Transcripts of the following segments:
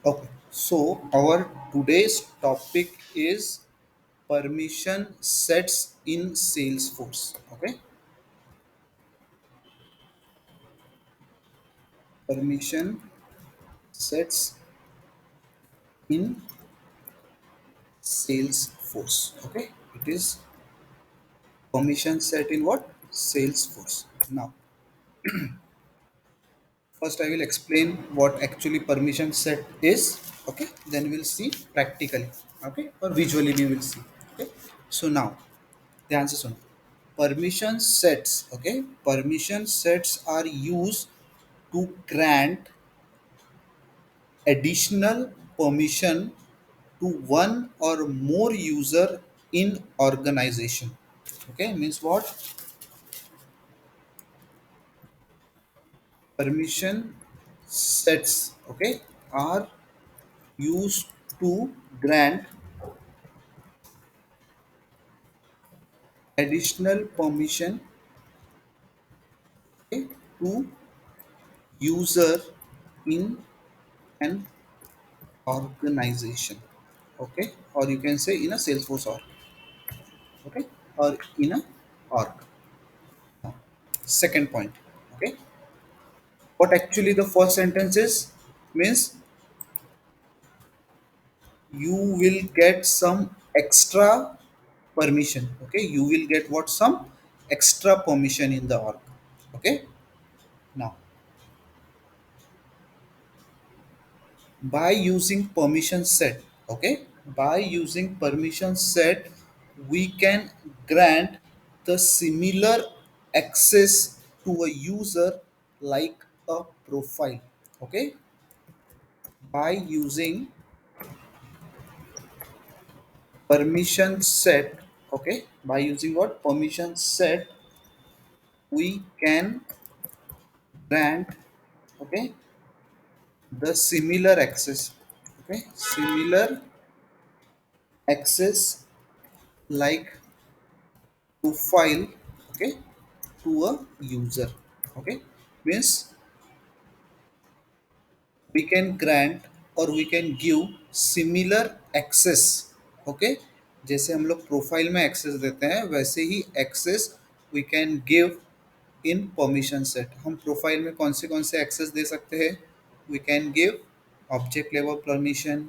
Okay, so our today's topic is permission sets in Salesforce. Okay, permission sets in Salesforce. Okay, it is permission set in what? Salesforce. Now, first I will explain what actually permission set is. Okay, then we'll see practically. Okay, or visually we will see. Okay, so now ध्यान से सुनो permission sets. Okay, permission sets are used to grant additional permission to one or more user in organization. Okay, means what? Permission sets, okay, are used to grant additional permission, okay, to user in an organization. Okay, or you can say in a Salesforce org. Okay, or in a org. Second point. Okay, what actually the first sentence is means you will get some extra permission. Okay, you will get what? Some extra permission in the org. Okay, now by using permission set, okay, by using permission set we can grant the similar access to a user like a profile. Okay, by using permission set, okay, by using what? Permission set we can grant, okay, the similar access, okay, similar access like profile, okay, to a user. Okay, means we can grant or we can give similar access. Okay, जैसे हम लोग profile में access देते हैं वैसे ही access we can give in permission set. हम profile में कौन से एक्सेस दे सकते हैं? We can give object level permission,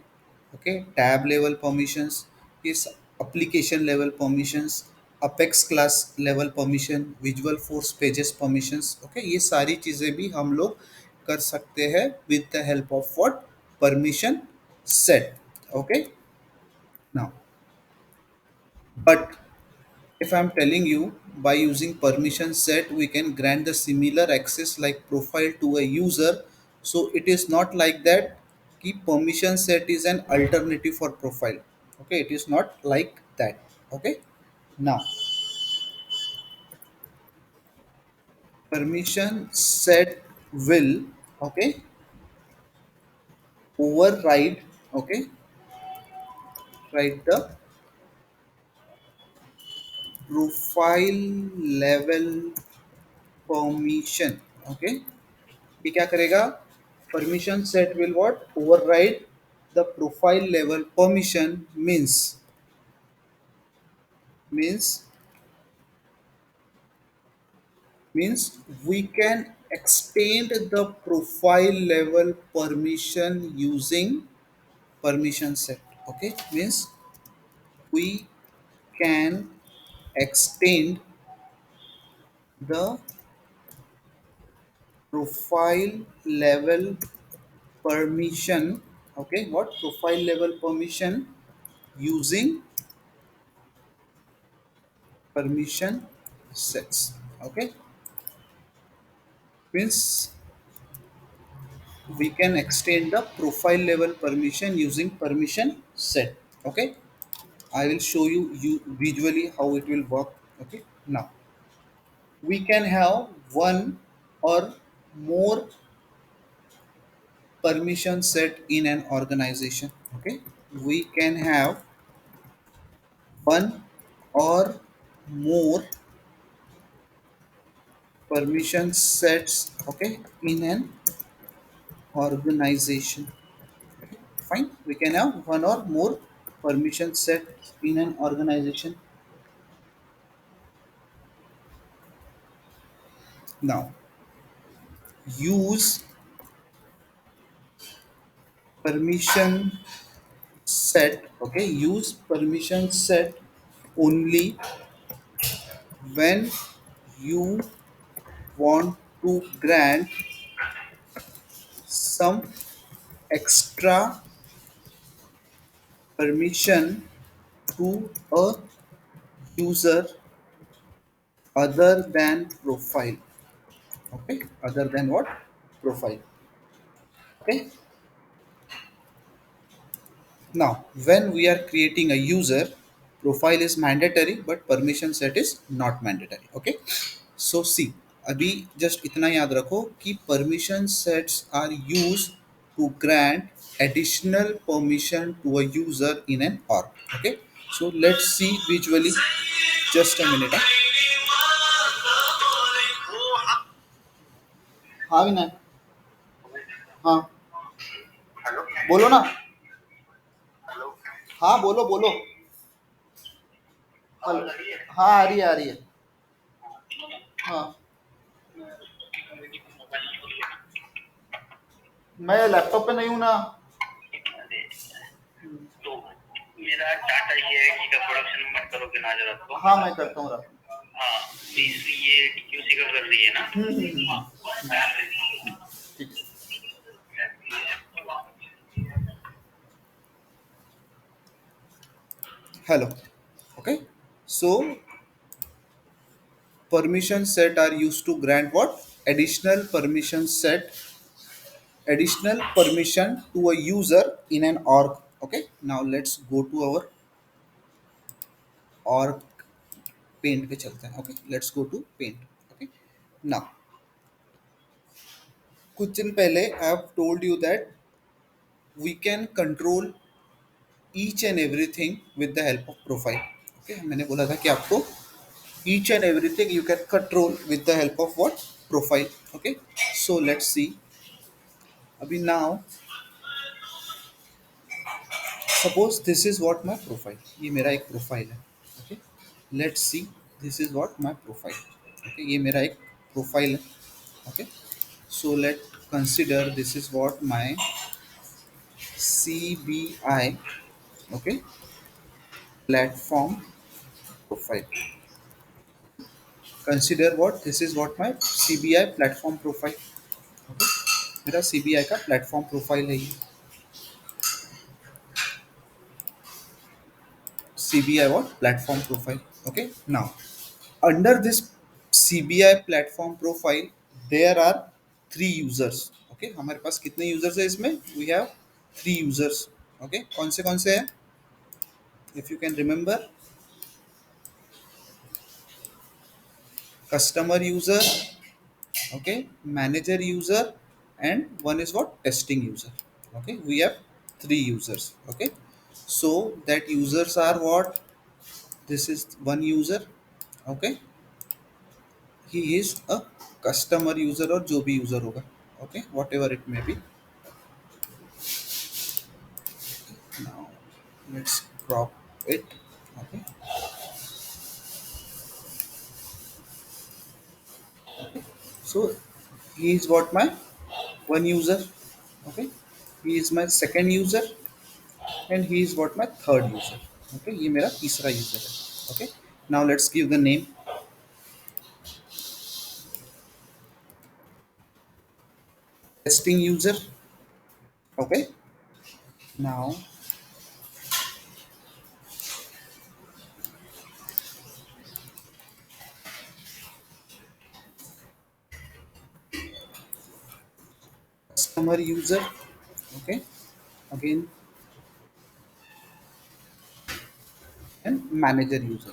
okay, tab level permissions, इस application level permissions, apex class level permission, Visualforce pages permissions. Okay, ये सारी चीज़ें भी हम लोग कर सकते हैं with the help of what? Permission set. Okay, now but if I'm telling you by using permission set we can grant the similar access like profile to a user, so it is not like that कि permission set is an alternative for profile. Okay, it is not like that. Okay, now permission set will, okay, override, okay, write the profile level permission. Okay, ये क्या करेगा? Permission set will what? Override the profile level permission. Means means we can extend the profile level permission using permission set. Okay, means we can extend the profile level permission. Okay, what? Profile level permission using permission sets. Okay, means we can extend the profile level permission using permission set. Okay, I will show you visually how it will work. Okay, now we can have one or more permission set in an organization. Okay, we can have one or more permission sets, okay, in an organization. fine. We can have one or more permission set in an organization. Now use permission set. Okay, use permission set only when you want to grant some extra permission to a user other than profile. Okay, other than what? Profile. Okay. Now when we are creating a user, profile is mandatory but permission set is not mandatory. Okay, so see, अभी just इतना याद रखो कि permission sets are used to grant additional permission to a user in an org. Okay, so let's see visually. Just a minute. हाँ विनय. हाँ बोलो ना. हाँ बोलो बोलो. हेलो. हाँ आ रही है आ रही है. हाँ मैं लैपटॉप पे नहीं हूँ ना. तो मेरा डाटा ये है कि का प्रोडक्शन मत करोगे ना जरा तो. हाँ मैं करता हूँ रात. हाँ तीसरी ये क्यूसी का कर रही है ना. ठीक है. Hello. Okay, so permission set are used to grant what? Additional permission to a user in an org. Okay, now let's go to our org paint पे चलते हैं. Okay, let's go to paint. Okay, now कुछ दिन पहले I have told you that we can control each and everything with the help of profile. Okay, मैंने बोला था कि आपको each and everything you can control with the help of what? Profile. Okay, so let's see. अभी now suppose this is what my profile. ये मेरा एक profile है. Okay, let's see. This is what my profile. Okay, ये मेरा एक profile है. Okay, so let consider this is what my CBI. Okay, platform profile. Consider what this is what my CBI platform profile. Okay, मेरा CBI का platform profile है ये. CBI what? Platform profile. Okay, now under this CBI platform profile there are three users. Okay, हमारे पास कितने users है इसमें? We have three users. Okay, कौन से हैं? If you can remember, customer user, okay, manager user, and one is what? Testing user. Okay, we have three users. Okay, so that users are what? This is one user. Okay, he is a customer user or जो भी user होगा. Okay, whatever it may be. Now let's crop it. Okay, so he is what? My one user. Okay, he is my second user and he is what? My third user. Okay, ये मेरा तीसरा user है. Okay, now let's give the name. Testing user. Okay, now customer user. Okay, again, and manager user.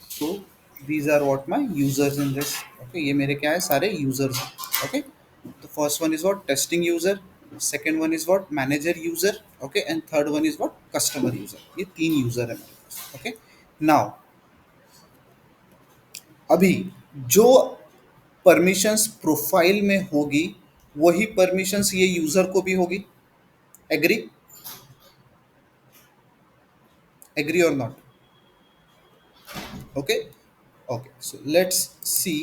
So these are what my users in this. Okay, ये मेरे क्या है? सारे users हैं. Okay, the first one is what? Testing user. Second one is what? Manager user. Okay, and third one is what? Customer user. ये तीन user है मेरे पास. Okay, now अभी जो permissions profile में होगी वही परमिशंस ये यूजर को भी होगी। एग्री? एग्री और not? Okay. Okay, so let's C.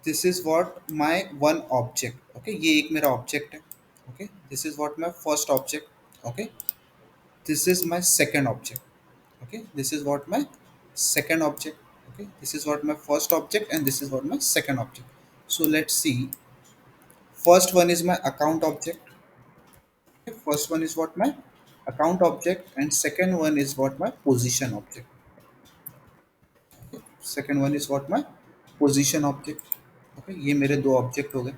This is what my one object. Okay, ये एक मेरा ऑब्जेक्ट है। Okay, this is what my first object. Okay, this is my second object. Okay, this is what my second object. Okay, this is what my first object and this is what my second object. So let's see. First one is my account object. Okay, first one is what my account object and second one is what my position object. Second one is what my position object. Okay, ये मेरे दो object हो गए।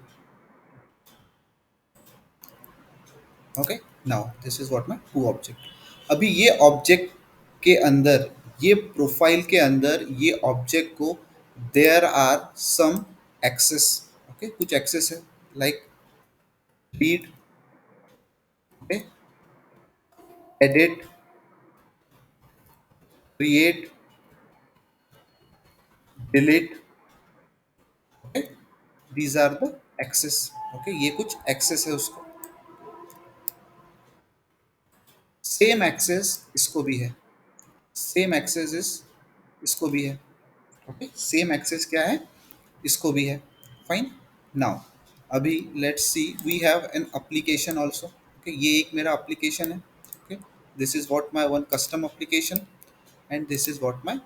Okay, now this is what my two object. अभी ये object के अंदर, ये प्रोफाइल के अंदर ये ऑब्जेक्ट को there are some access. Okay, कुछ एक्सेस है like read, okay, edit, create, delete. Okay, these are the access. Okay, ये कुछ एक्सेस है उसको। सेम एक्सेस इसको भी है। सेम एक्सेस इस इसको भी है। ओके, सेम एक्सेस क्या है, इसको भी है। फाइन। नाउ अभी let's see, we have an application also. Okay, ये एक मेरा एप्लीकेशन है। Okay, this is what my one custom application and this is what my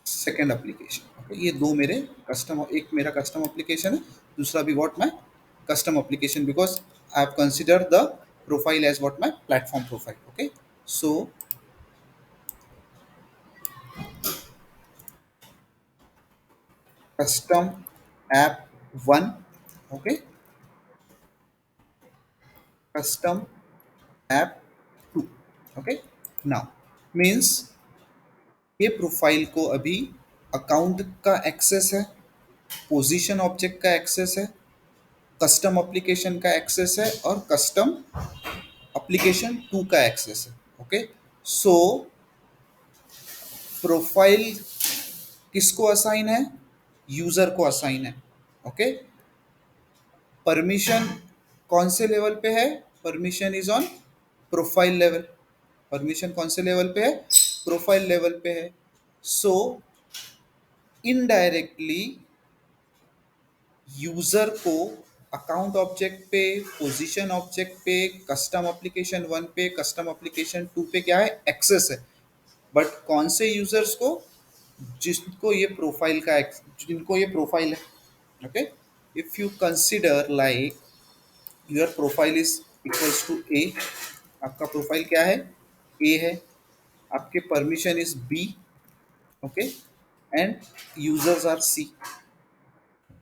second application. Okay, ये दो मेरे कस्टम, एक मेरा कस्टम एप्लीकेशन है, दूसरा भी what my custom application, because I have consider the profile as what my platform profile. Okay, so custom app 1, okay, custom app 2। okay, now means ये profile को अभी अकाउंट का एक्सेस है, पोजीशन ऑब्जेक्ट का access है, custom application का access है और कस्टम एप्लीकेशन 2 का एक्सेस है। ओके, सो प्रोफाइल किसको असाइन है, यूजर को असाइन है। ओके, परमिशन कौन से लेवल पे है, permission is on profile level. Permission कौन से लेवल पे है, प्रोफाइल लेवल पे है। सो इनडायरेक्टली यूजर को अकाउंट ऑब्जेक्ट पे, पोजीशन ऑब्जेक्ट पे, कस्टम एप्लीकेशन 1 पे, कस्टम एप्लीकेशन 2 पे क्या है, एक्सेस है। बट कौन से यूजर्स को, जिनको ये प्रोफाइल का जिनको ये प्रोफाइल है। Okay, if you consider like your profile is equals to A, आपका प्रोफाइल क्या है, ए है, आपके permission is B, okay, and users are C.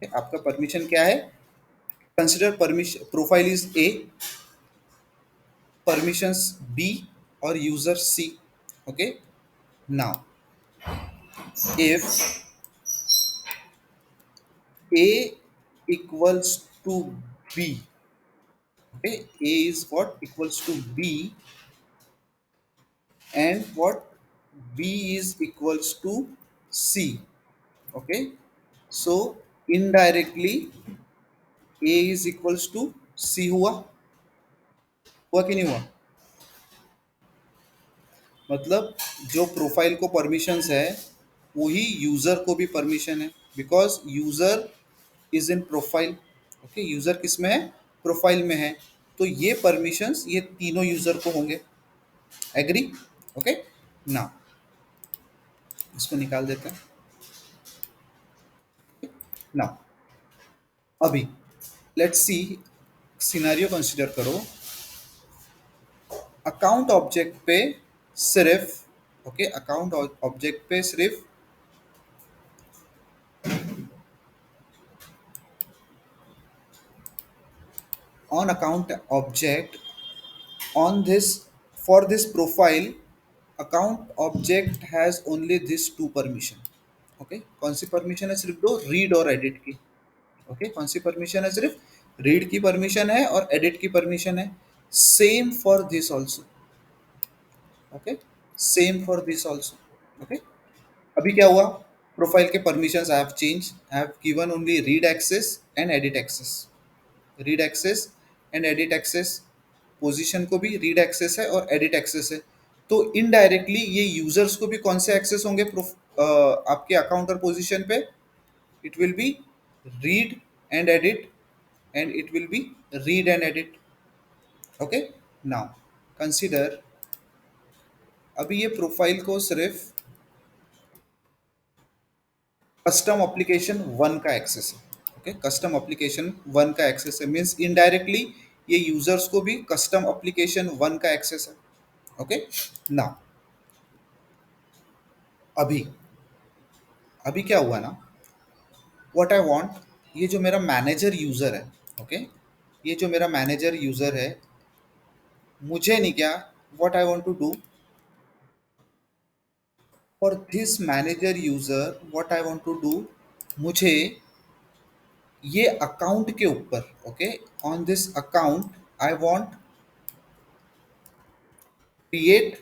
आपका परमिशन क्या है, consider permission profile is A, permissions B और user C. Okay, now if a equals to b, okay, a is what equals to b and what b is equals to c। okay, so indirectly a is equals to c हुआ, हुआ कि नहीं हुआ? मतलब जो profile को permissions है वही यूजर को भी परमिशन है, because user is in profile. Okay, user किस में है, प्रोफाइल में है, तो ये परमिशंस ये तीनों यूजर को होंगे। एग्री? ओके, ना इसको निकाल देते हैं। ना अभी लेट्स सी, सिनेरियो कंसीडर करो, अकाउंट ऑब्जेक्ट पे सिर्फ, ओके, अकाउंट ऑब्जेक्ट पे सिर्फ on account object on this, for this profile account object has only this two permission। Okay, कौन सी परमिशन है, सिर्फ दो, रीड और एडिट की। ओके, कौन सी परमिशन है, सिर्फ रीड की परमिशन है और एडिट की परमिशन है। Same for this also. Okay, same for this also. Okay, अभी क्या हुआ, प्रोफाइल के permissions I have change, I have given only read access and edit access. Read access and edit access, position को भी read access है और edit access है। तो इनडायरेक्टली ये यूजर्स को भी कौन से एक्सेस होंगे आपके अकाउंट और पोजीशन पे? It will be read and edit, and it will be read and edit. Okay, now consider, अभी ये प्रोफाइल को सिर्फ कस्टम एप्लीकेशन वन का एक्सेस है। ओके, कस्टम एप्लीकेशन वन का एक्सेस है, मीन्स इनडायरेक्टली ये यूजर्स को भी कस्टम एप्लीकेशन वन का एक्सेस है। ओके, ना अभी अभी क्या हुआ ना, व्हाट आई वांट, ये जो मेरा मैनेजर यूजर है, ओके, ये जो मेरा मैनेजर यूजर है, मुझे नहीं क्या, what I want to do for this manager user, what I want to do, मुझे ये अकाउंट के ऊपर, okay, on this account I want create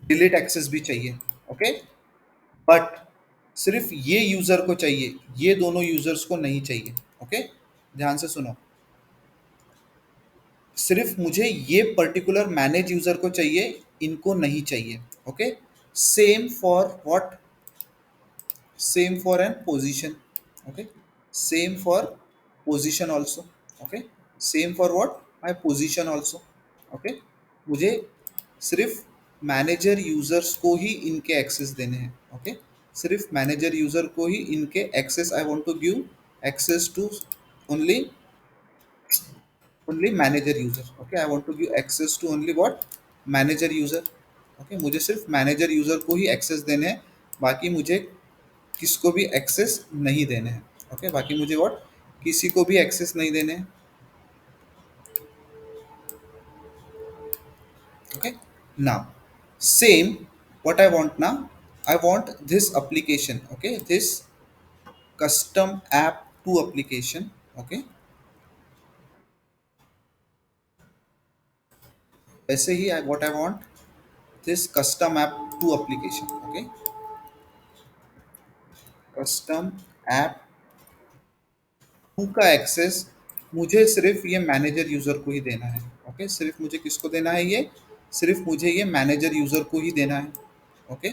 delete access भी चाहिए। ओके, बट सिर्फ ये यूजर को चाहिए, ये दोनों यूजर्स को नहीं चाहिए। ओके, ध्यान से सुनो, सिर्फ मुझे ये पर्टिकुलर मैनेज यूजर को चाहिए, इनको नहीं चाहिए। Okay, same for what, same for an position, okay, same for position also, okay, same for what, my position also। okay, मुझे सिर्फ मैनेजर यूजर्स को ही इनके एक्सेस देने हैं। ओके, सिर्फ मैनेजर यूजर को ही इनके access, I want to give access to only only manager user. Okay, I want to give access to only what, manager user. Okay, मुझे सिर्फ मैनेजर यूजर को ही एक्सेस देने हैं, बाकी मुझे किसको भी एक्सेस नहीं देने हैं। ओके, बाकी मुझे व्हाट, किसी को भी एक्सेस नहीं देने हैं। Okay, now same what I want ना, I want this application, okay, this custom app two application. Okay, वैसे ही I what I want this custom app two application. Okay, custom app two का access मुझे सिर्फ ये manager user को ही देना है। ओके, सिर्फ मुझे किसको देना है, ये सिर्फ मुझे ये मैनेजर यूजर को ही देना है। ओके,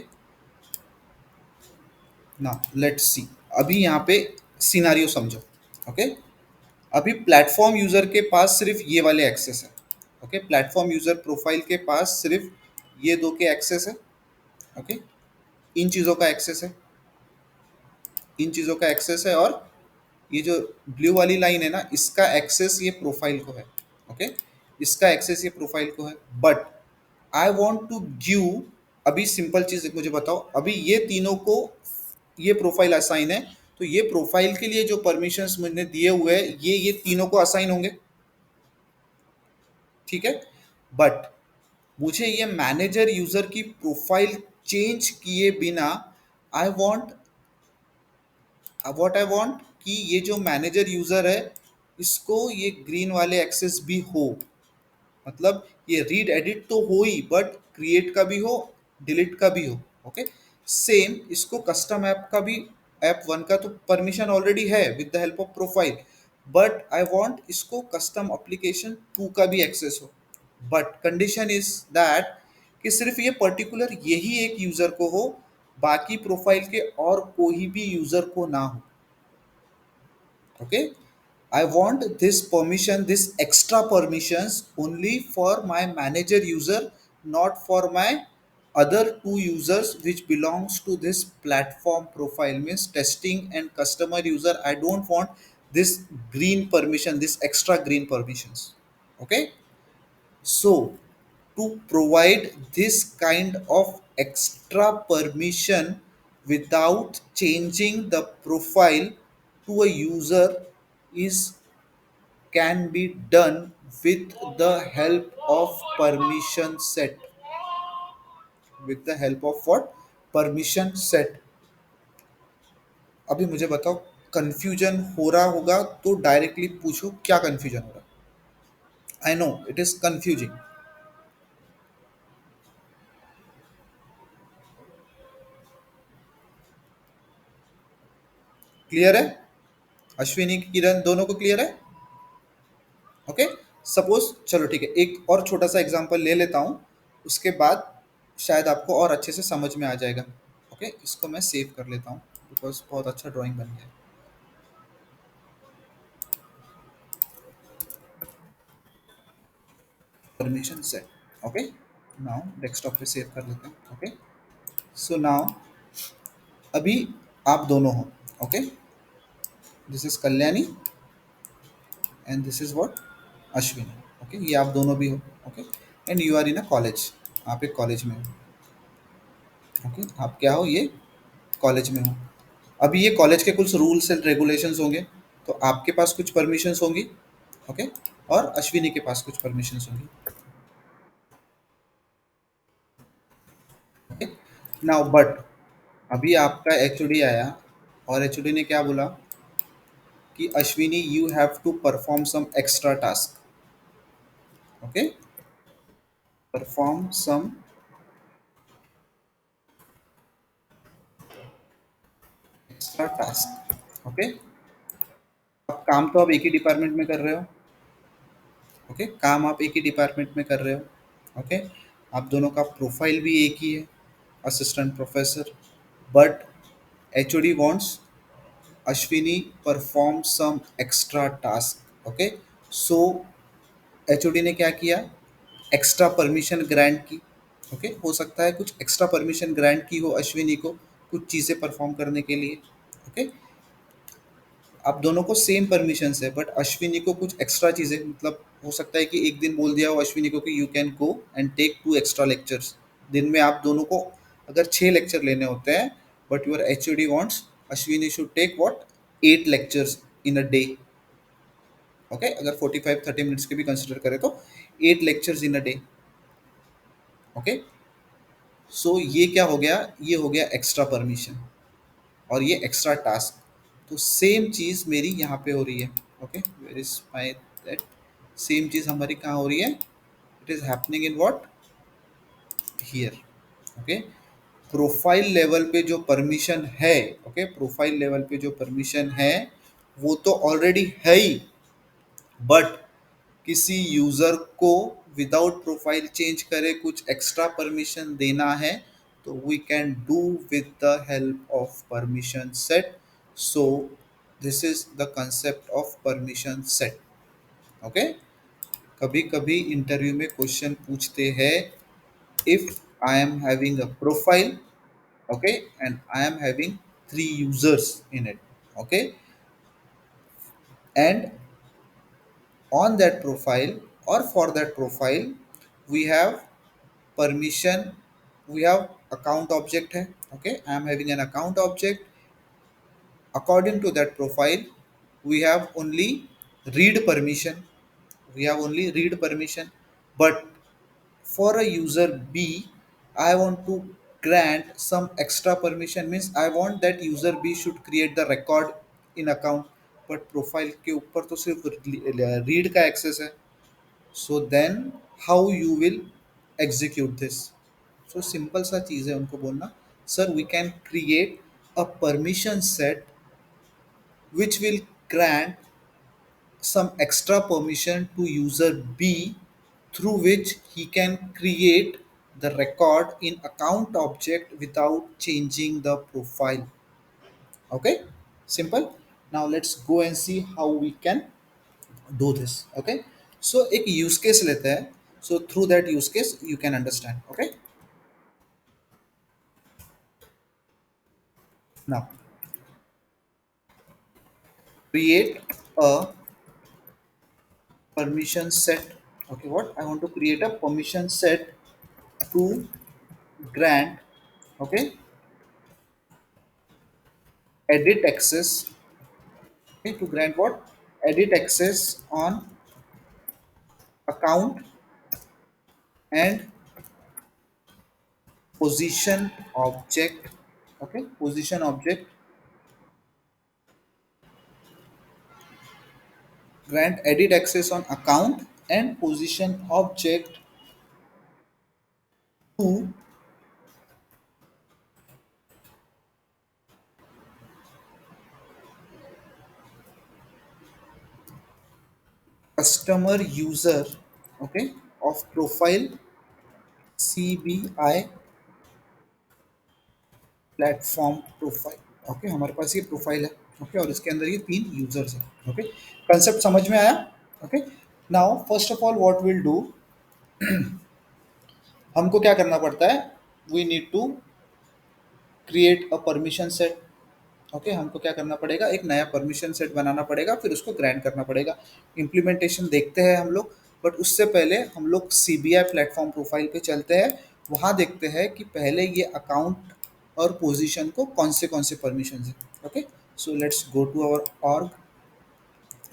ना लेट्स सी, अभी यहाँ पे सिनारियो समझो। ओके, अभी प्लेटफॉर्म यूजर के पास सिर्फ ये वाले एक्सेस है। ओके, प्लेटफॉर्म यूजर प्रोफाइल के पास सिर्फ ये दो के एक्सेस है। ओके, इन चीज़ों का एक्सेस है, इन चीज़ों का एक्सेस है, और ये जो ब्लू वाली लाइन है ना, इसका एक्सेस ये प्रोफाइल को है। ओके, इसका एक्सेस ये प्रोफाइल को है, but I want to give, अभी सिंपल चीज मुझे बताओ, अभी ये तीनों को ये प्रोफाइल असाइन है, तो ये प्रोफाइल के लिए जो परमिशंस मैंने दिए हुए हैं, ये तीनों को असाइन होंगे। ठीक है, बट मुझे ये मैनेजर यूजर की प्रोफाइल चेंज किए बिना, I want, what I want कि ये जो मैनेजर यूजर है, इसको ये ग्रीन वाले एक्सेस भी हो, मतलब ये रीड एडिट तो हो ही, बट क्रिएट का भी हो, डिलीट का भी हो। ओके, सेम इसको कस्टम ऐप का भी, ऐप वन का तो परमिशन ऑलरेडी है with the help of profile, but I want इसको कस्टम एप्लीकेशन टू का भी एक्सेस हो, बट कंडीशन इज दैट कि सिर्फ ये पर्टिकुलर यही एक यूजर को हो, बाकी प्रोफाइल के और कोई भी यूजर को ना हो। Okay, I want this permission, this extra permissions only for my manager user, not for my other two users which belongs to this platform profile, means testing and customer user. I don't want this green permission, this extra green permissions. Okay, so to provide this kind of extra permission without changing the profile to a user is can be done with the help of permission set, with the help of what, permission set। अभी मुझे बताओ, confusion हो रहा होगा तो directly पूछो क्या confusion हो रहा है। I know it is confusing. Clear है? अश्विनी किरण दोनों को क्लियर है? ओके। सपोज, चलो ठीक है, एक और छोटा सा एग्जांपल ले लेता हूँ, उसके बाद शायद आपको और अच्छे से समझ में आ जाएगा। ओके, इसको मैं सेव कर लेता हूँ बिकॉज बहुत अच्छा ड्राइंग बन गया। Permission set. Okay, now desktop पे सेव कर लेते हैं। ओके, सो नाउ अभी आप दोनों हो। Okay, this is Kalyani and this is what, Ashwini. Okay, ये आप दोनों भी हो। Okay, and you are in a college, आप एक कॉलेज में हो। ओके, आप क्या हो, ये कॉलेज में हो। अभी ये कॉलेज के कुछ रूल्स एंड रेगुलेशंस होंगे, तो आपके पास कुछ परमिशंस होंगी। ओके, और अश्विनी के पास कुछ परमिशंस होंगी। ओके, नाउ बट अभी आपका एचओडी आया और एचओडी ने क्या बोला कि Ashwini you have to perform some extra task. Okay, perform some extra task. Okay, आप काम तो आप एक ही डिपार्टमेंट में कर रहे हो। ओके, काम आप एक ही डिपार्टमेंट में कर रहे हो। ओके, आप दोनों का प्रोफाइल भी एक ही है, assistant professor, but HOD wants Ashwini perform some extra task. Okay, so HOD ने क्या किया, एक्स्ट्रा परमिशन ग्रांट की। ओके, हो सकता है कुछ एक्स्ट्रा परमिशन ग्रांट की हो अश्विनी को कुछ चीज़ें परफॉर्म करने के लिए। ओके, आप दोनों को सेम परमिशंस है, बट अश्विनी को कुछ एक्स्ट्रा चीज़ें, मतलब हो सकता है कि एक दिन बोल दिया हो अश्विनी को कि you can go and take 2 extra lectures. दिन में आप दोनों को अगर 6 लेक्चर लेने होते हैं, but your H O D wants Ashwini should take what 8 lectures in a day. Okay, अगर 45-30 मिनट्स के भी कंसिडर करें तो 8 lectures in a day. Okay, so ये क्या हो गया, ये हो गया एक्स्ट्रा परमिशन और ये एक्स्ट्रा टास्क। तो सेम चीज़ मेरी यहाँ पे हो रही है। Okay, where is my that, same चीज़ हमारी कहाँ हो रही है, it is happening in what, here. Okay, profile level पे जो परमिशन है, ओके, प्रोफाइल लेवल पे जो परमिशन है वो तो ऑलरेडी है ही, बट किसी यूज़र को विदाउट प्रोफाइल चेंज करे कुछ एक्स्ट्रा परमिशन देना है, तो we can do with the help of permission set. So this is the concept of permission set. Okay, कभी कभी इंटरव्यू में क्वेश्चन पूछते हैं, if I am having a profile, okay, and I am having 3 users in it, okay, and on that profile or for that profile we have permission, we have account object है। okay, I am having an account object, according to that profile we have only read permission, we have only read permission, but for a user B I want to grant some extra permission, means I want that user B should create the record in account, but profile के ऊपर तो सिर्फ read का access है। So then how you will execute this. So simple सा चीज़ है उनको बोलना, sir we can create a permission set which will grant some extra permission to user B through which he can create the record in account object without changing the profile. Okay, simple. Now let's go and see how we can do this. Okay, so एक use case लेते हैं, so through that use case you can understand. Okay, now create a permission set. Okay, what I want to create a permission set to grant, okay, edit access, okay, to grant what, edit access on account and position object. Okay, position object, grant edit access on account and position object to customer user, okay, of profile CBI platform profile. Okay, हमारे पास ये profile है। Okay, और इसके अंदर ये तीन users हैं। Okay, concept समझ में आया? Okay, now first of all what will do, हमको क्या करना पड़ता है, we need to create a permission set. Okay, हमको क्या करना पड़ेगा, एक नया परमिशन सेट बनाना पड़ेगा, फिर उसको ग्रांट करना पड़ेगा। इम्प्लीमेंटेशन देखते हैं हम लोग, बट उससे पहले हम लोग सीबीआई प्लेटफॉर्म प्रोफाइल पे चलते हैं। वहाँ देखते हैं कि पहले ये अकाउंट और पोजीशन को कौन से परमिशन है। Okay, so let's go to our org.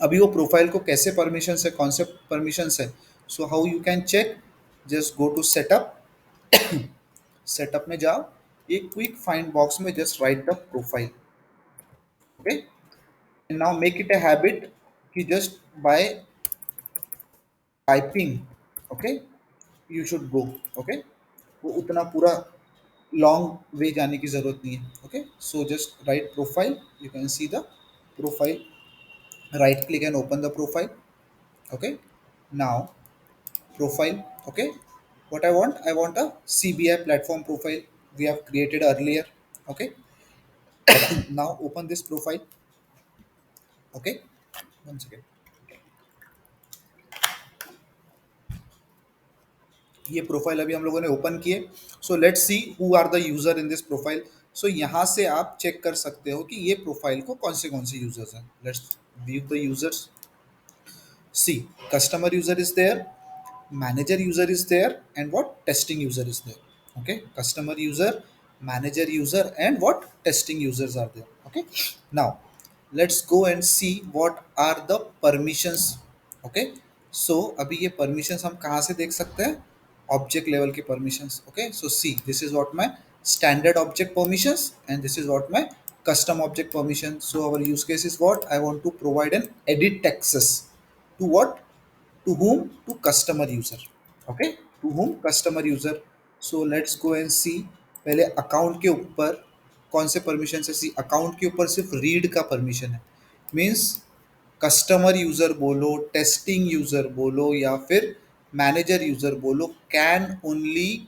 अभी वो प्रोफाइल को कैसे परमिशन है, कौन से परमिशन है, so how you can check, just go to setup. Setup में जाओ, ये क्विक फाइंड बॉक्स में just write the profile. Okay, and now make it a habit कि just by typing, okay, you should go, okay, वो उतना पूरा long way जाने की जरूरत नहीं है। Okay, so just right profile, you can see the profile, right click and open the profile। okay, now profile, okay, what I want a CBI platform profile we have created earlier। okay, now open this profile। okay, one second, ये profile अभी हम लोगों ने open किए। So let's see who are the user in this profile. सो यहाँ से आप चेक कर सकते हो कि ये प्रोफाइल को कौन से यूजर्स हैं। Let's view the users. See, customer user is there, manager user is there, and what testing user is there. Okay, customer user, manager user, and what testing users are there. Okay, now let's go and see what are the permissions। Okay, so अभी ये permissions हम कहाँ से देख सकते हैं, object level के permissions। Okay, so see, this is what my standard object permissions, and this is what my custom object permission। So our use case is what I want to provide an edit access to what, to whom, to customer user। okay, to whom, customer user। so let's go and see, पहले account के ऊपर कौन से permission है। सी, account के ऊपर सिर्फ read का परमिशन है, मीन्स कस्टमर यूजर बोलो, टेस्टिंग यूजर बोलो, या फिर मैनेजर यूजर बोलो, can only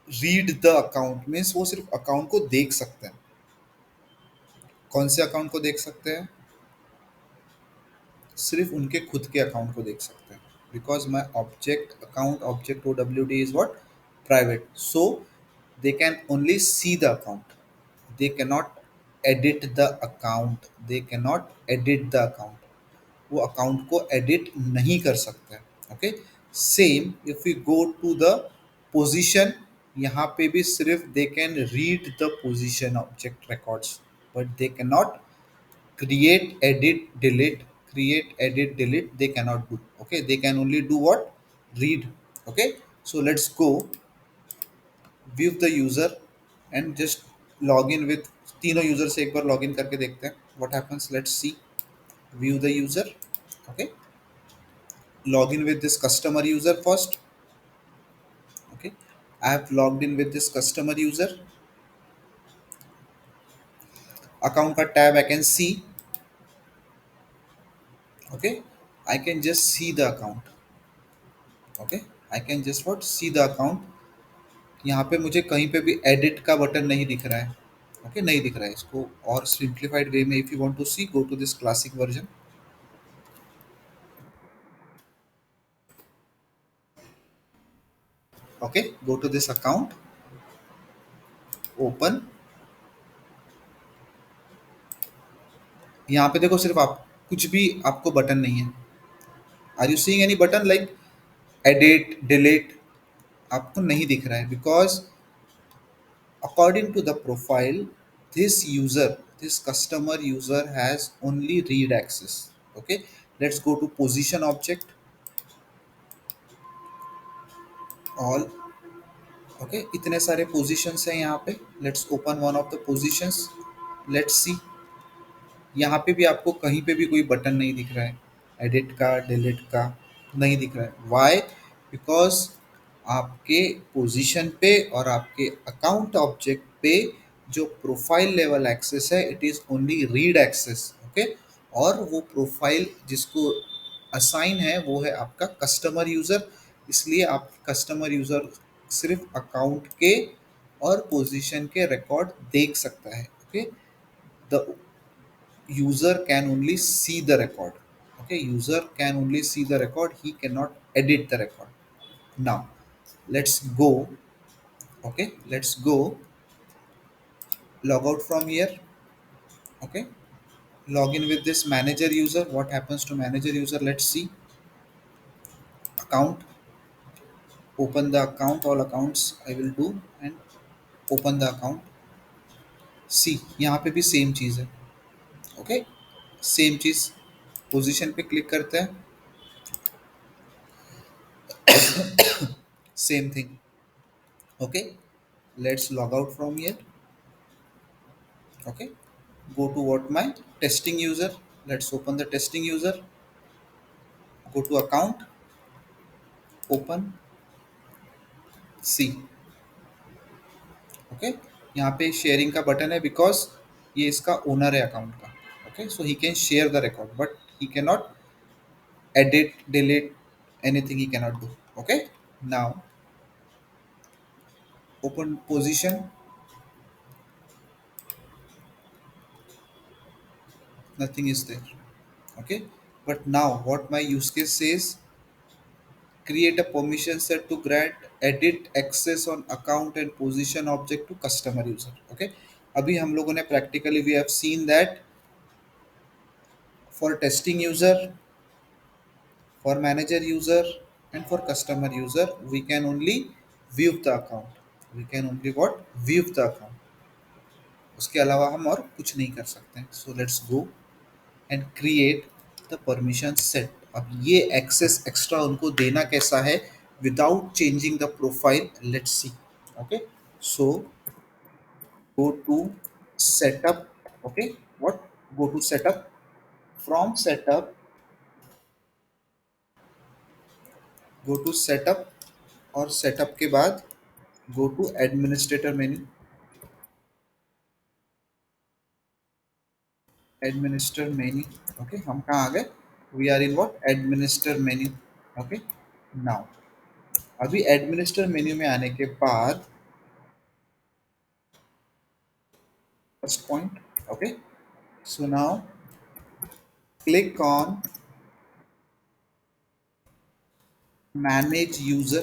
read the account, means वो सिर्फ अकाउंट को देख सकते हैं। कौन से अकाउंट को देख सकते हैं, सिर्फ उनके खुद के अकाउंट को देख सकते हैं। Because my object account object O W D is what, private, so they can only see the account, they cannot edit the account, they cannot edit the account, वो अकाउंट को एडिट नहीं कर सकते हैं। Okay, same if you go to the position, यहाँ पे भी सिर्फ they can read the position object records, but they can not create edit delete, create edit delete, they cannot do। okay, they can only do what, read। okay, so let's go view the user and just log in with तीनों user से एक बार log in करके देखते हैं what happens। let's see, view the user। okay, log in with this customer user first। okay, I have logged in with this customer user। account का tab I can see। okay, I can just see the account। okay, I can just what, see the account। यहाँ पे मुझे कहीं पे भी edit का button नहीं दिख रहा है। ओके, नहीं दिख रहा है इसको, और सिंप्लीफाइड वे में if you want to see, go to this classic version. Okay, go to this account, open. यहाँ पे देखो, सिर्फ आप कुछ भी आपको बटन नहीं है। Are you seeing any button like edit delete? आपको नहीं दिख रहा है, because according to the profile, this user, this customer user has only read access। okay, let's go to position object, all। Okay, इतने सारे positions हैं यहाँ पे। Let's open one of the positions, let's see. यहाँ पे भी आपको कहीं पे भी कोई बटन नहीं दिख रहा है, एडिट का, डिलीट का नहीं दिख रहा है। वाई? बिकॉज आपके पोजीशन पे और आपके अकाउंट ऑब्जेक्ट पे जो प्रोफाइल लेवल एक्सेस है, it is only read access. Okay, और वो प्रोफाइल जिसको असाइन है वो है आपका कस्टमर यूज़र। इसलिए आप कस्टमर यूज़र सिर्फ अकाउंट के और पोजीशन के रिकॉर्ड देख सकता है। Okay, the user can only see the record. Okay, user can only see the record, he cannot edit the record. Now let's go. Okay, let's go log out from here. Okay, log in with this manager user. What happens to manager user? Let's see. Account, open the account, all accounts I will do, and open the account. See, यहाँ पे भी same चीज़ है। Okay, same चीज़, position पे click करते हैं, same thing. Okay, let's log out from here. Okay, go to what, my testing user. Let's open the testing user. Go to account, open, see. Okay, यहाँ पे sharing का button है because ये इसका owner है account का। Okay, so he can share the record but he can not edit, delete, anything he cannot do. Okay, now open position, nothing is there. Okay, but now what my use case says, create a permission set to grant edit access on account and position object to customer user. Okay, अभी हम लोगों ने practically we have seen that for testing user, for manager user, and for customer user we can only view the account, we can only what, view the account, उसके अलावा हम और कुछ नहीं कर सकते हैं। So let's go and create the permission set। अब ये एक्सेस एक्स्ट्रा उनको देना कैसा है without changing the profile, let's see. Okay, so go to setup। okay, what, go to setup, from setup go to setup, और setup के बाद go to administrator menu, administer menu। okay, हम कहाँ आ गए, we are in what, administer menu। okay, now अभी administer menu में आने के बाद first point। okay, so now click on manage user।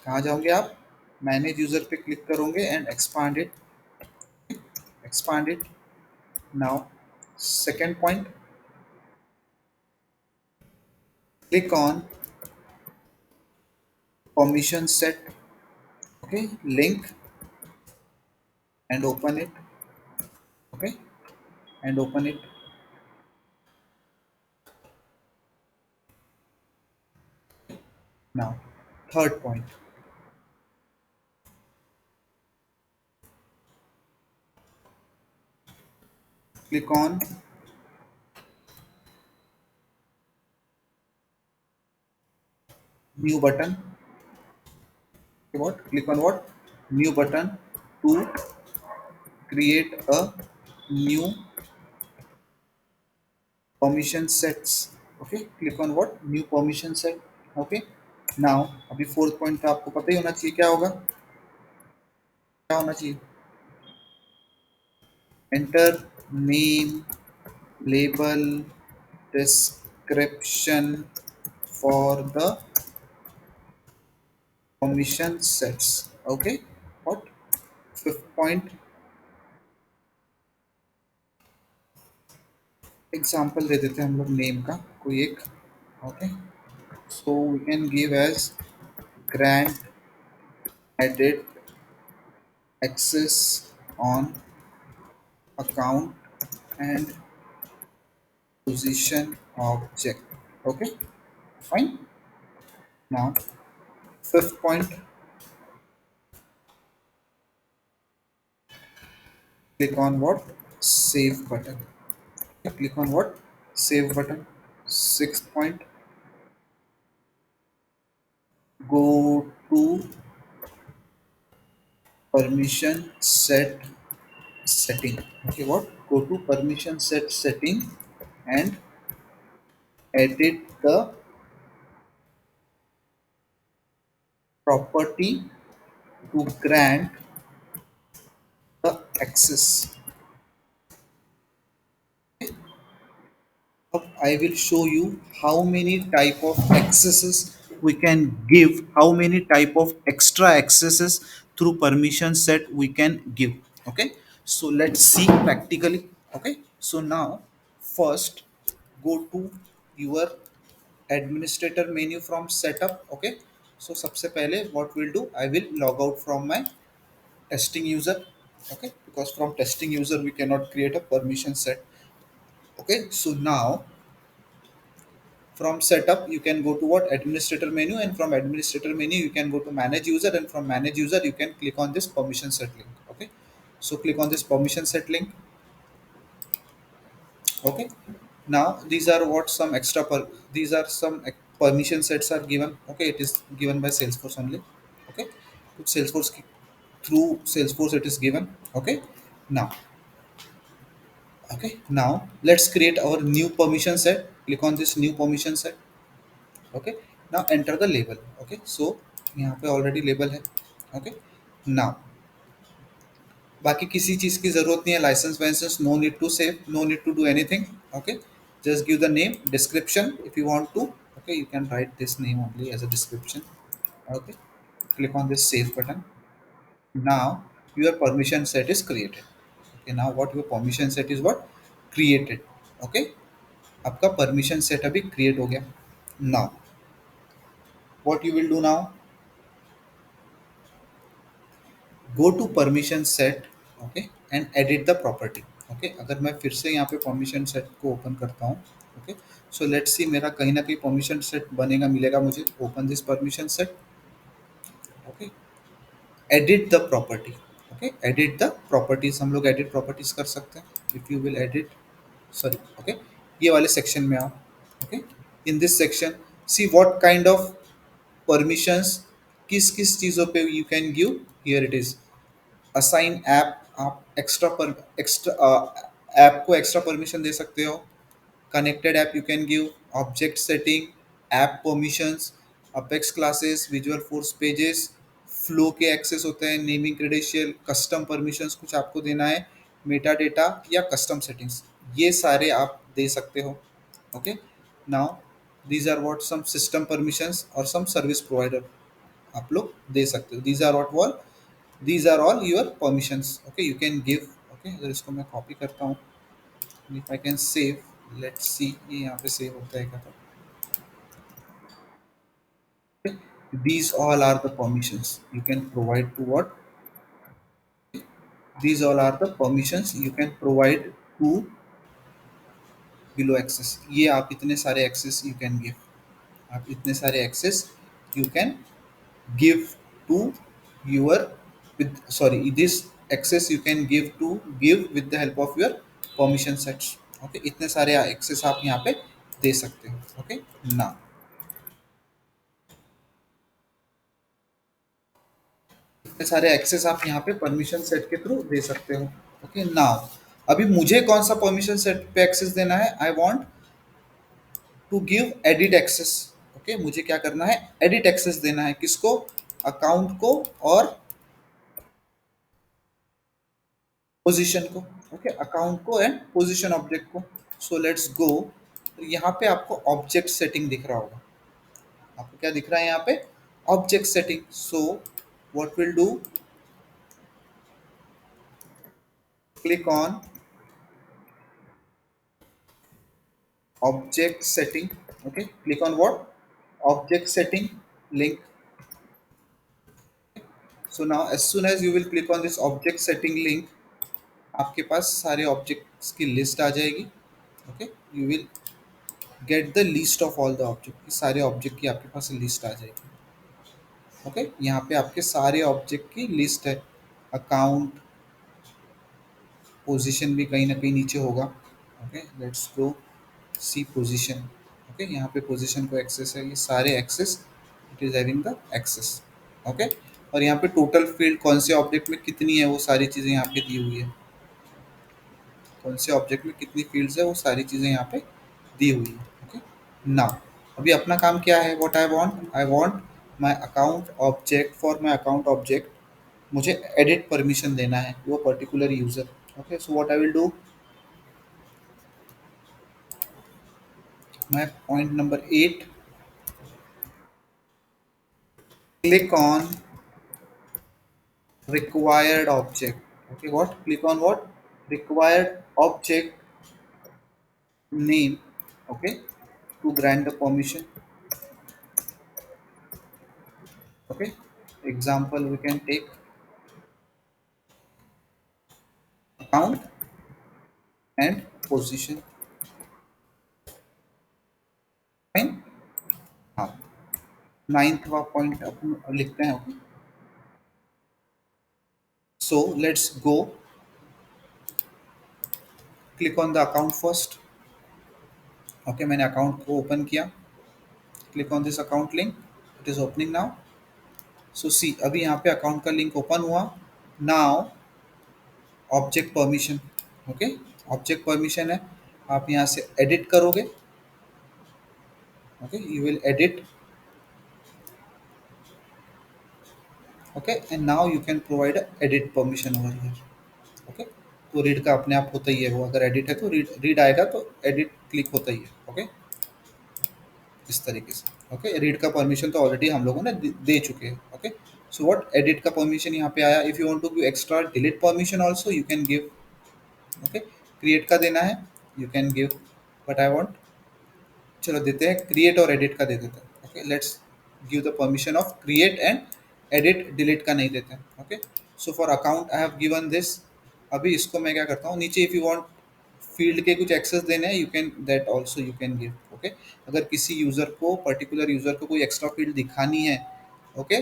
कहाँ जाओगे आप, मैनेज यूजर पे क्लिक करोगे and expand it, expand it। Now second point, click on permission set। okay, link, and open it। okay, and open it। Now third point, click on new button। what, click on what, new button to create a new permission sets। okay, click on what, new permission set। okay, now अभी fourth point तो आपको पता ही होना चाहिए, क्या होगा, क्या होना चाहिए, enter name, label, description for the permission sets। okay, what, fifth point, example दे देते हैं हम लोग नेम का कोई एक। Okay, so we can give as grant edit access on account and position object। okay, fine। Now fifth point, click on what, save button। click on what, save button। sixth point, go to permission set setting। okay, what, go to permission set setting and edit the property to grant the access. I will show you how many type of accesses we can give, how many type of extra accesses through permission set we can give. Okay, so let's see practically. Okay, so now first go to your administrator menu from setup. Okay, so सबसे पहले what we'll do, I will log out from my testing user. Okay, because from testing user we cannot create a permission set. Okay, so now from setup you can go to what, administrator menu, and from administrator menu you can go to manage user, and from manage user you can click on this permission set link. Okay, so click on this permission set link. Okay, now these are what some extra these are some permission sets are given. Okay, it is given by Salesforce only. Okay, with Salesforce through Salesforce it is given. Okay, now, okay, now let's create our new permission set. Click on this new permission set. Okay, now enter the label. Okay, so यहाँ पे already label है. Okay, now बाकी किसी चीज़ की ज़रूरत नहीं है. लाइसेंस वाइसेंस no need to save, no need to do anything. Okay, just give the name, description if you want to. Okay, you can write this name only as a description. Okay, click on this save button. Now your permission set is created. Okay, now what your permission set is what created. Okay, आपका permission set अभी create हो गया. Now what you will do now, go to permission set. Okay, and edit the property. Okay, अगर मैं फिर से यहाँ पे permission set को open करता हूँ. Okay, so let's see मेरा कहीं ना कहीं permission set बनेगा, मिलेगा मुझे. Open this permission set. Okay, edit the property. Okay, edit the properties, हम लोग edit properties कर सकते हैं. If you will edit, sorry, okay, ये वाले section में आओ. Okay, in this section see what kind of permissions किस किस चीज़ों पे you can give. Here it is, assign app. आप एक्स्ट्रा ऐप को एक्स्ट्रा परमिशन दे सकते हो. Connected app you can give. Object setting, app permissions, apex classes, visual force pages, flow के access होते हैं, नेमिंग क्रेडेंशियल, कस्टम परमिशंस कुछ आपको देना है, मेटा डेटा या कस्टम सेटिंग्स, ये सारे आप दे सकते हो. Okay, now these are what some system permissions और सम सर्विस प्रोवाइडर आप लोग दे सकते हो. These are what, these are all your permissions. Okay, you can give. Okay, अगर इसको मैं कॉपी करता हूँ, if I can save, let's see ये यहाँ पे सेव होता है क्या. तो these all are the permissions you can provide to what, these all are the permissions you can provide to below access. ये आप इतने सारे access you can give, आप इतने सारे access you can give to your, with, sorry, this access you can give with the help of your permission sets. Okay, इतने सारे access आप यहाँ पे दे सकते हो. Okay, now इतने सारे access आप यहाँ पे permission set के थ्रू दे सकते हो. Okay, now अभी मुझे कौन सा permission set पे access देना है. I want to give edit access. Okay, मुझे क्या करना है, edit access देना है. किसको, अकाउंट को और पोजीशन को. ओके, अकाउंट को एंड पोजीशन ऑब्जेक्ट को. सो लेट्स गो. यहाँ पे आपको ऑब्जेक्ट सेटिंग दिख रहा होगा. आपको क्या दिख रहा है यहाँ पे, object setting. So what will do, click on object setting. Okay, click on what, object setting link. So now as soon as you will click on this object setting link, आपके पास सारे ऑब्जेक्ट्स की list आ जाएगी. Okay, you will get the list of all the object. सारे object की आपके पास list आ जाएगी. ओके, यहाँ पे आपके सारे ऑब्जेक्ट की लिस्ट है. अकाउंट, पोजीशन भी कहीं ना कहीं नीचे होगा. Okay, let's go see position. Okay, यहाँ पे पोजीशन को एक्सेस है, ये सारे access, it is having the access. Okay, और यहाँ पे टोटल फील्ड कौन से ऑब्जेक्ट में कितनी है वो सारी चीज़ें यहाँ पे दी हुई है. कौन से ऑब्जेक्ट में कितनी फील्ड्स है वो सारी चीज़ें यहाँ पे दी हुई है। ओके, नाउ अभी अपना काम क्या है, what I want my account object, for my account object मुझे एडिट परमिशन देना है वो particular user. Okay, so what I will do, my point number 8, click on required object. Okay, what, click on what, required object name. Okay, to grant the permission. Okay, example we can take account and position. Fine, हाँ, ninth का point अपन लिखते हैं। Okay, so let's go, click on the account first. Okay, मैंने account को open किया, click on this account link, it is opening now. So see, अभी यहाँ पे अकाउंट का लिंक ओपन हुआ। Now object permission. Okay, object permission है, आप यहाँ से एडिट करोगे। Okay, you will edit. Okay, and now you can provide edit permission over here. Okay, तो रीड का अपने आप होता ही है, वो अगर एडिट है तो रीड रीड आएगा तो एडिट क्लिक होता ही है। ओके, इस तरीके से। ओके, रीड का परमिशन तो ऑलरेडी हम लोगों ने दे चुके हैं। ओके, सो व्हाट, एडिट का परमिशन यहाँ पे आया। If you want to give extra delete permission also you can give. Okay, create का देना है, you can give, but I want, चलो देते हैं क्रिएट और एडिट का दे देते हैं। Okay, let's give the permission of create and edit, delete का नहीं देते हैं। Okay, so for account I have given this. अभी इसको मैं क्या करता हूँ, नीचे इफ यू वांट फील्ड के कुछ एक्सेस देने हैं, you can that also you can give. Okay, अगर किसी यूजर को, पर्टिकुलर यूजर को कोई एक्स्ट्रा फील्ड दिखानी है, ओके,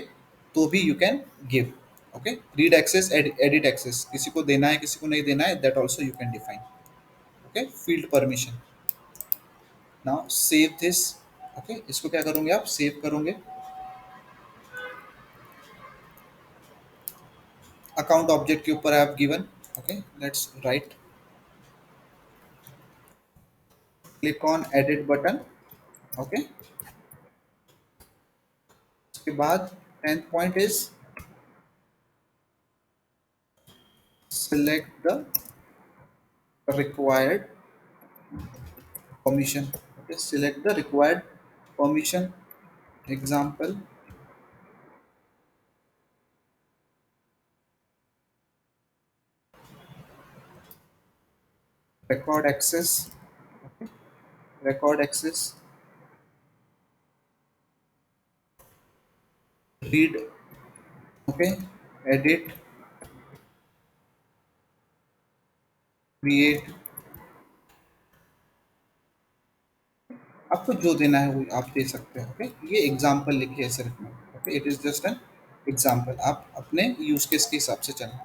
तो भी you can give. Okay, read access, edit access, किसी को देना है किसी को नहीं देना है, that also you can define. Okay, field permission. Now save this. Okay, इसको क्या करोगे आप, सेव करोगे। अकाउंट ऑब्जेक्ट के ऊपर आई have given. Okay, let's write, click on edit button. Okay, उसके बाद 10th point is select the required permission. Okay, select the required permission. Example, record access. Okay, record access, read. Okay, edit, create, आपको जो देना है वो आप दे सकते हैं। ओके, ये एग्जाम्पल लिखिए सिर्फ में। Okay, it is just an example, आप अपने यूज केस के हिसाब से चलें।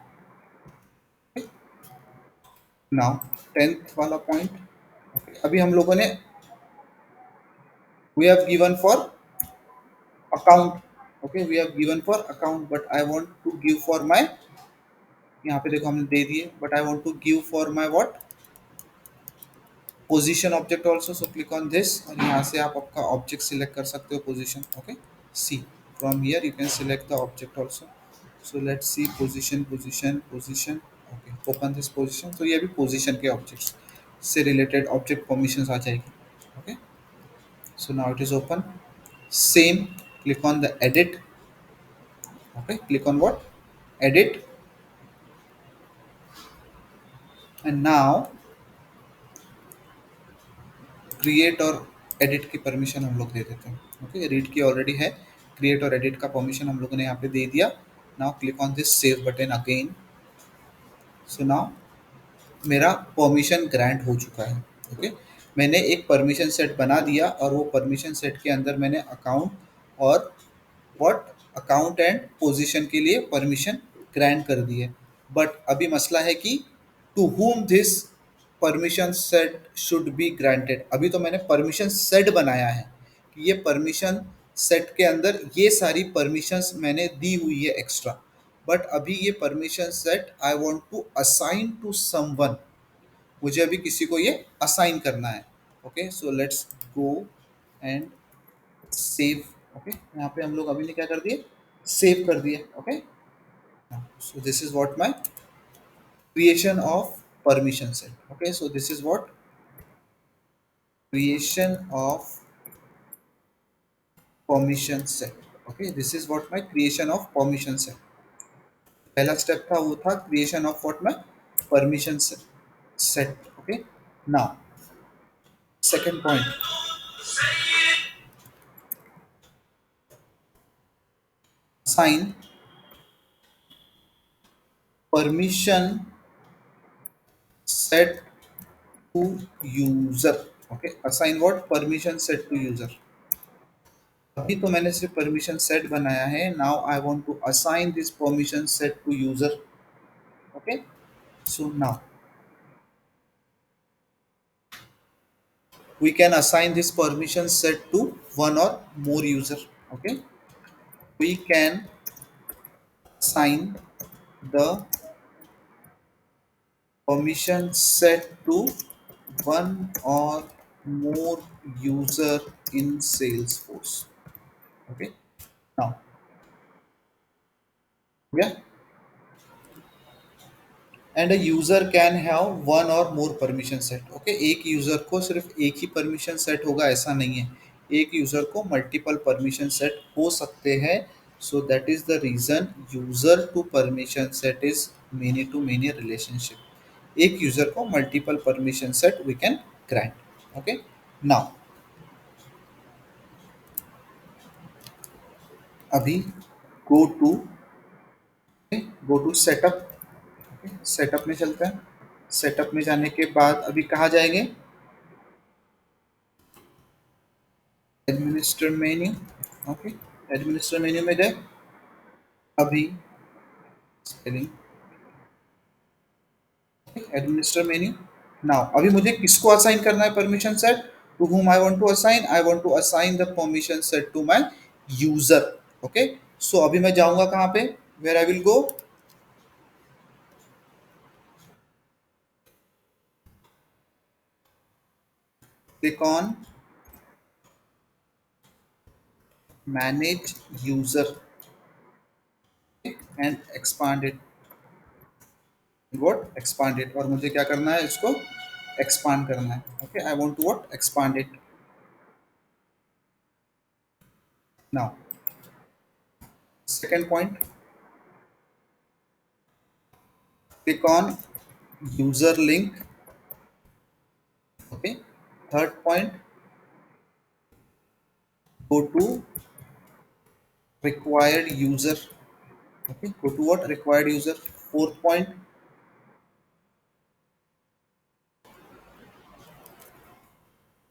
नाउ 10th वाला पॉइंट। अभी हम लोगों ने, we have given for account. Okay, we have given for account, but I want to give for my, यहाँ पे देखो हमने दे दिए, but I want to give for my what, position object also. So click on this, और यहाँ से आप आपका ऑब्जेक्ट सिलेक्ट कर सकते हो, position. Okay, see, from here you can select the object also. So let's see, position position position. Okay, open this position, तो ये भी पोजीशन के ऑब्जेक्ट्स से रिलेटेड ऑब्जेक्ट परमिशंस आ जाएगी। Okay, so now it is open. Same, click on the edit। Okay, click on what, edit, and now create और edit की permission हम लोग दे देते हैं। ओके, रीड की ऑलरेडी है, क्रिएट और एडिट का परमिशन हम लोगों ने यहाँ पे दे दिया। Now click on this save button again. So now मेरा परमिशन ग्रांट हो चुका है। ओके, मैंने एक परमिशन सेट बना दिया, और वो परमिशन सेट के अंदर मैंने अकाउंट और व्हाट, अकाउंट एंड पोजीशन के लिए परमिशन ग्रांट कर दी है। बट अभी मसला है कि to whom this permission set should be granted. अभी तो मैंने परमिशन सेट बनाया है कि ये परमिशन सेट के अंदर ये सारी परमिशंस मैंने दी हुई है एक्स्ट्रा, बट अभी ये permission set I want to assign to someone, मुझे अभी किसी को ये असाइन करना है। Okay, so let's go and save. Okay, यहाँ पे हम लोग अभी ने क्या कर दिए, सेव कर दिए। Okay, so this is what my creation of permission set। okay, so this is what creation of permission set। okay, this is what my creation of permission set। पहला स्टेप था वो था creation of what, my permission set। okay, now second point, assign permission set to user। okay, assign what, permission set to user। अभी तो मैंने सिर्फ permission set बनाया है, now I want to assign this permission set to user. Okay, so now we can assign this permission set to one or more user। okay, we can assign the permission set to one or more user in Salesforce। okay, now yeah, and a user can have one और मोर permission set. Okay, एक user को सिर्फ एक ही permission set होगा ऐसा नहीं है, एक यूजर को मल्टीपल परमिशन सेट हो सकते हैं। So that is the reason user to permission set is many to many relationship. एक यूजर को multiple permission set we can grant. Okay, now अभी go to go to setup. Setup में चलते हैं। Setup में जाने के बाद अभी कहाँ जाएंगे, administer menu. Okay, administer menu में गए, अभी स्पेलिंग एडमिनिस्टर मेन्यू। नाउ अभी मुझे किसको असाइन करना है permission set, to whom I want to assign, I want to assign the permission set to my user। Okay, so अभी मैं जाऊंगा कहाँ पे, where I will go, click on manage user and expand it। what, expand it, और मुझे क्या करना है, इसको expand करना है। Okay, I want to what, expand it। now second point, click on user link। okay, third point, go to required user। okay, go to what, required user। fourth point,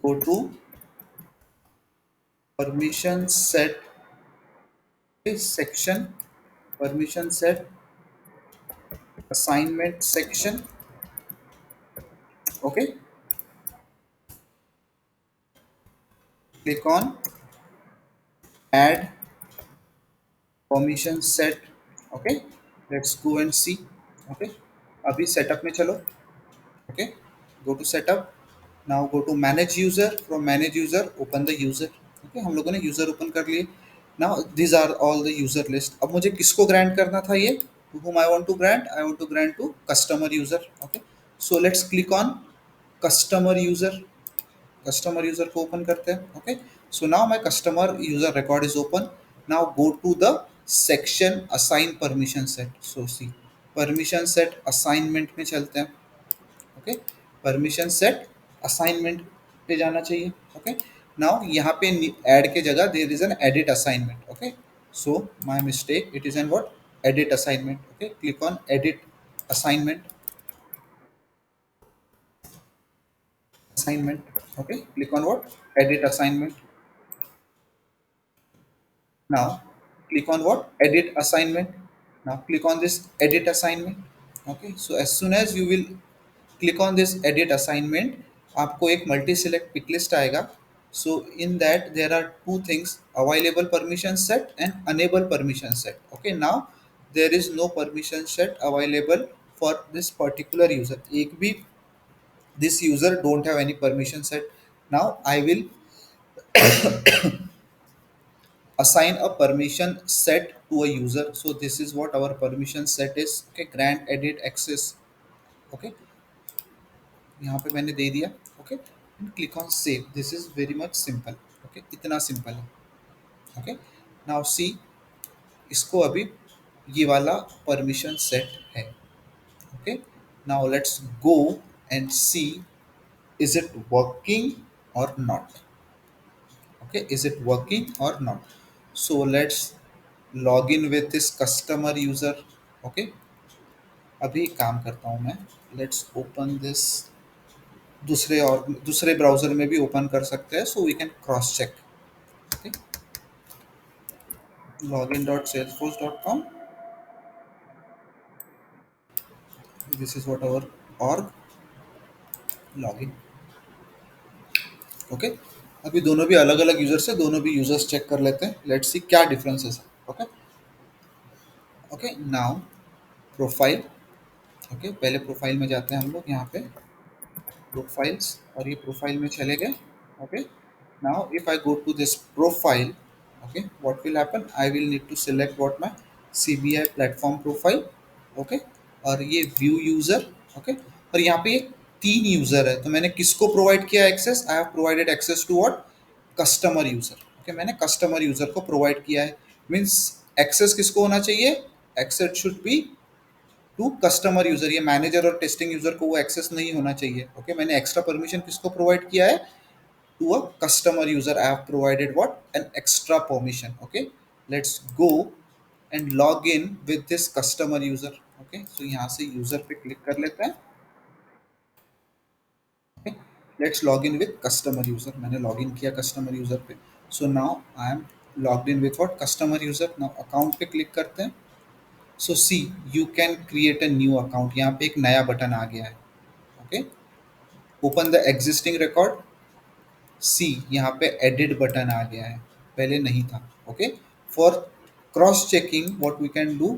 go to permission set section, permission set assignment section। okay, click on add permission set। okay, let's go and see। okay, अभी setup में चलो। okay, go to setup, now go to manage user, from manage user open the user। okay, हम लोगों ने user open कर लिए। now these are all the user list। अब मुझे किसको grant करना था ये, to whom I want to grant, I want to grant to customer user। okay, so let's click on customer user। Customer user को open करते हैं। Okay, so now my customer user record is open. Now go to the section assign permission set. So see permission set assignment में चलते हैं। Okay, permission set assignment पे जाना चाहिए। Okay, now यहाँ पे ऐड के जगह there is an edit assignment. Okay, so my mistake, it is an what, edit assignment. Okay, click on edit assignment, assignment। okay, click on what, edit assignment। now click on what, edit assignment। now click on this edit assignment। okay, so as soon as you will click on this edit assignment, आपको एक multi select pick list आएगा। so in that there are two things, available permission set and enable permission set। okay, now there is no permission set available for this particular user। एक भी this user don't have any permission set. Now I will assign a permission set to a user. So this is what our permission set is. Okay, grant edit access. Okay, यहाँ पे मैंने दे दिया. Okay, and click on save. This is very much simple. Okay, इतना simple है. Okay, now see, इसको अभी ये वाला permission set है. Okay, now let's go and see is it working or not. Okay, is it working or not. So let's log in with this customer user. Okay, अभी एक काम करता हूँ मैं. Let's open this. दूसरे और दूसरे ब्राउजर में भी ओपन कर सकते हैं, so we can cross check. Okay, login.salesforce.com. This is what our org login. Okay, अभी दोनों भी अलग अलग यूजर से दोनों भी यूजर्स चेक कर लेते हैं. लेट्स सी क्या डिफरेंसेस है. Okay. Okay, now profile. Okay, पहले प्रोफाइल में जाते हैं हम लोग. यहाँ पे profiles और ये प्रोफाइल में चले गए. Okay, now if I go to this profile, okay, what will happen, I will need to select what my CBI platform profile. Okay, और ये व्यू यूजर. ओके, और यहाँ पे तीन यूजर है, तो मैंने किसको प्रोवाइड किया access. I have provided access to what, customer user. Okay, मैंने कस्टमर यूजर को प्रोवाइड किया है. मीन्स एक्सेस किसको होना चाहिए, access should be to customer user. ये मैनेजर और टेस्टिंग यूजर को वो एक्सेस नहीं होना चाहिए. ओके, मैंने एक्स्ट्रा परमिशन किसको प्रोवाइड किया है, to a customer user. I have provided what, an extra permission. Okay, let's go and log in with this customer user. Okay, so यहाँ से यूजर पे क्लिक कर लेते हैं. Okay, let's log in with customer user. मैंने log in किया customer user पे. So now I am logged in with what, customer user. Now account पे क्लिक करते हैं. So see, you can create a new account. यहाँ पे एक नया बटन आ गया है. Okay, open the existing record. See, यहाँ पे एडिट बटन आ गया है, पहले नहीं था. Okay, for cross checking what we can do,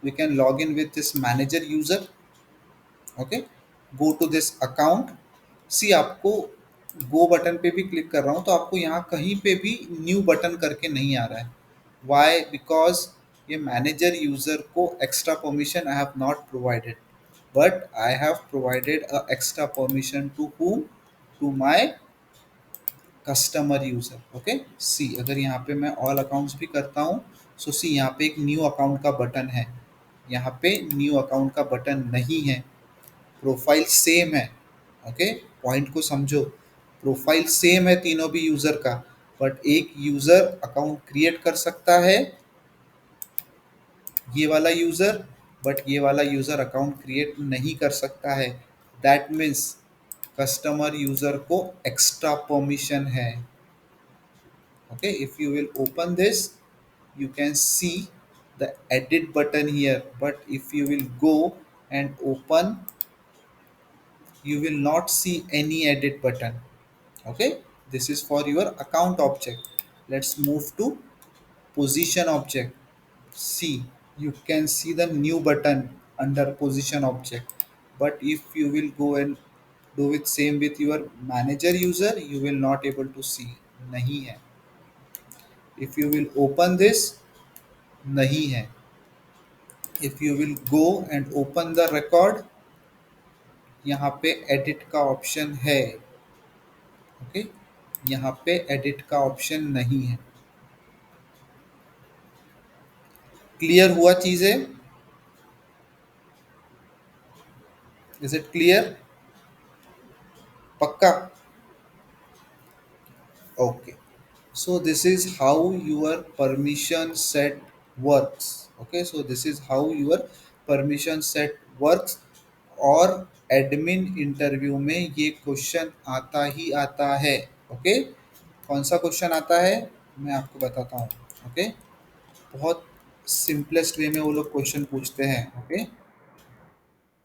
we can log in with this manager user. Okay, go to this account. See, आपको गो बटन पे भी क्लिक कर रहा हूँ तो आपको यहाँ कहीं पे भी न्यू बटन करके नहीं आ रहा है. वाई, बिकॉज ये मैनेजर यूजर को extra permission I have not provided, but I have provided a extra permission to whom, to my customer user. Okay, see, अगर यहाँ पे मैं ऑल अकाउंट्स भी करता हूँ, सो सी यहाँ पे एक न्यू अकाउंट का बटन है. यहाँ पे न्यू अकाउंट का बटन नहीं है. प्रोफाइल सेम है. ओके, पॉइंट को समझो. प्रोफाइल सेम है तीनों भी यूजर का, बट एक यूजर अकाउंट क्रिएट कर सकता है, ये वाला यूजर, बट ये वाला यूजर अकाउंट क्रिएट नहीं कर सकता है. दैट मीन्स कस्टमर यूजर को एक्स्ट्रा परमिशन है. Okay, if you will open this, you can see the edit button here, but if you will go and open, you will not see any edit button. Okay, this is for your account object. Let's move to position object. See, you can see the new button under position object, but if you will go and do it same with your manager user, you will not able to see. नहीं है. If you will open this, नहीं है. If you will go and open the record, यहाँ पे edit का option है. Okay, यहाँ पे edit का ऑप्शन नहीं है. क्लियर हुआ चीज़ें, इज इट क्लियर, पक्का. Okay, so this is how your permission set works. Okay, so this is how your permission set works. और एडमिन इंटरव्यू में ये क्वेश्चन आता ही आता है. ओके, कौन सा क्वेश्चन आता है मैं आपको बताता हूँ. ओके, बहुत सिंपलेस्ट वे में वो लोग क्वेश्चन पूछते हैं. Okay,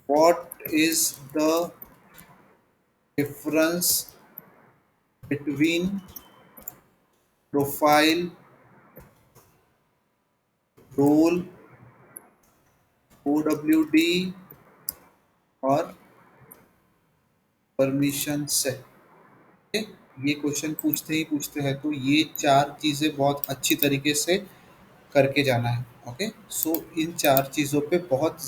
what is the difference between profile, role, OWD और परमिशन से। ये क्वेश्चन पूछते ही पूछते हैं, तो ये चार चीज़ें बहुत अच्छी तरीके से करके जाना है। ओके, सो इन चार चीज़ों पे बहुत